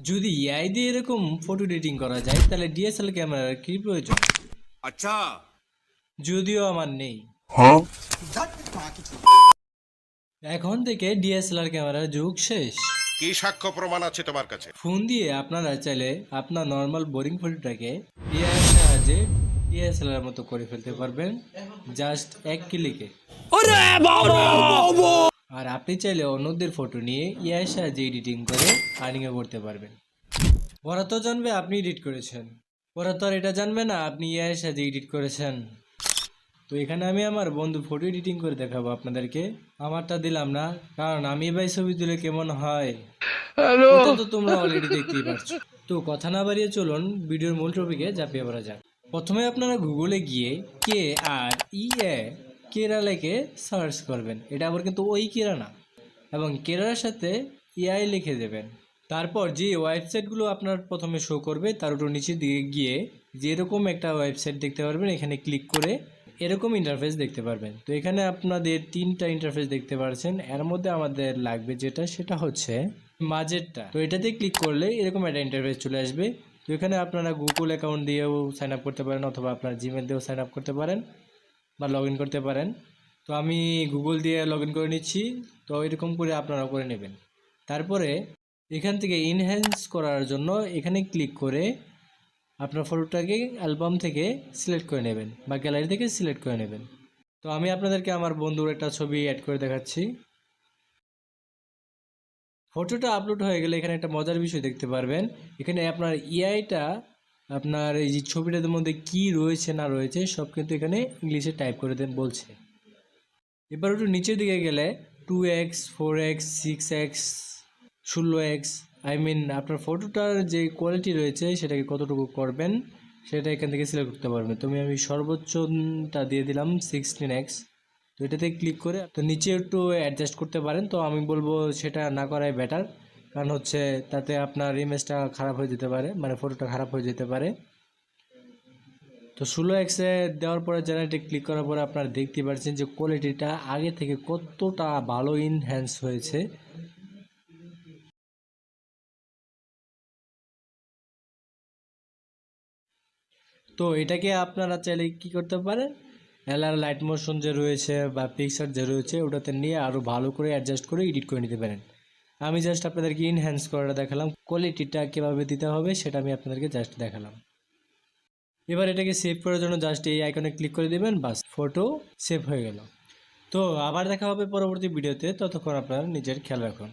যদি এআই দিয়ে এরকম ফটো এডিটিং করা যায় তাহলে ডিএসএলআর ক্যামেরার কি প্রয়োজন? আচ্ছা, যদিও আমার নেই। এখন থেকে ডিএসএলআর ক্যামেরার যুগ শেষ। কি সাক্ষ্য প্রমাণ আছে তোমার কাছে? ফোন দিয়ে আপনারা চাইলে আপনার নর্মাল বোরিং ফটোটাকে এআই এর সাহায্যে ডিএসএলআর মতো করে ফেলতে পারবেন জাস্ট এক ক্লিকে। আর আপনি চাইলে অন্যদের ফটো নিয়ে এআই এর সাহায্যে এডিটিং করে আর্নিংও করতে পারবেন। ওরা তো জানবে আপনি এডিট করেছেন, ওরা তো আর এটা জানবে না আপনি এআই এর সাহায্যে এডিট করেছেন। তো এখানে আমি আমার বন্ধু ফটো এডিটিং করে দেখাবো আপনাদেরকে। আমারটা দিলাম না, কারণ আমি ভাই ছবি তুলে কেমন হয় ওটা তো তোমরা অলরেডি দেখতেই পারছো। তো কথা না বাড়িয়ে চলুন ভিডিওর মূল টপিকে ঝাঁপিয়ে পড়া যাক। প্রথমে আপনারা গুগলে গিয়ে কেরা লিখে সার্চ করবেন। এটা আবার কিন্তু ওই কেরা না, এবং কেরার সাথে এআই লিখে দেবেন। তারপর যে ওয়েবসাইটগুলো আপনার প্রথমে শো করবে তার একটু নিচের দিকে গিয়ে যেরকম একটা ওয়েবসাইট দেখতে পারবেন, এখানে ক্লিক করে এরকম ইন্টারফেস দেখতে পারবেন। তো এখানে আপনাদের 3টা ইন্টারফেস দেখতে পাচ্ছেন, এর মধ্যে আমাদের লাগবে সেটা হচ্ছে মাঝেরটা। তো এটাতে ক্লিক করলে এরকম একটা ইন্টারফেস চলে আসবে। তো এখানে আপনারা গুগল অ্যাকাউন্ট দিয়েও সাইন আপ করতে পারেন, অথবা আপনার জিমেল দিয়েও সাইন আপ করতে পারেন বা লগ ইন করতে পারেন। তো আমি গুগল দিয়ে লগ ইন করে নিচ্ছি। তো এরকম করে আপনারা করে নেবেন। তারপরে এখান থেকে ইনহ্যান্স করার জন্য এখানে ক্লিক করে আপনার ফটোটাকে অ্যালবাম থেকে সিলেক্ট করে নেবেন বা গ্যালারি থেকে সিলেক্ট করে নেবেন। তো আমি আপনাদেরকে আমার বন্ধুর একটা ছবি অ্যাড করে দেখাচ্ছি। ফটোটা আপলোড হয়ে গেলে এখানে একটা মজার বিষয় দেখতে পারবেন। এখানে আপনার এআইটা আপনার এই যে ছবিটার মধ্যে কি রয়েছে না রয়েছে সব কিন্তু এখানে ইংলিশে টাইপ করে দেন বলছে। এবার একটু নিচের দিকে গেলে 2x 4x 6x 16x আপনার ফটোটার যে কোয়ালিটি রয়েছে সেটাকে কতটুকু করবেন সেটা এখান থেকে সিলেক্ট করতে পারবেন। তো আমি সর্বোচ্চটা দিয়ে দিলাম 16x। তো এটাতে ক্লিক করে তো নিচে একটু অ্যাডজাস্ট করতে পারেন। তো আমি বলবো সেটা না করাই বেটার, কারণ হচ্ছে তাতে আপনার ইমেজটা খারাপ হয়ে যেতে পারে, মানে ফটোটা খারাপ হয়ে যেতে পারে। তো 16x-এ দেওয়ার পরে জেনারেটে ক্লিক করার পরে আপনারা দেখতে পাচ্ছেন যে কোয়ালিটিটা আগে থেকে কতটা ভালো ইনহ্যান্স হয়েছে। তো এটাকে আপনারা চাইলে কি করতে পারেন, এলআর লাইট মোশন যে রয়েছে বা পিকচার যে রয়েছে ওটাতে নিয়ে আরও ভালো করে অ্যাডজাস্ট করে এডিট করে নিতে পারেন। আমি জাস্ট আপনাদেরকে ইনহ্যান্স করাটা দেখালাম, কোয়ালিটিটা কীভাবে দিতে হবে সেটা আমি আপনাদেরকে জাস্ট দেখালাম। এবার এটাকে সেভ করার জন্য জাস্ট এই আইকনে ক্লিক করে দেবেন, বাস ফটো সেভ হয়ে গেল। তো আবার দেখা হবে পরবর্তী ভিডিওতে, ততক্ষণ আপনারা নিজের খেয়াল রাখুন।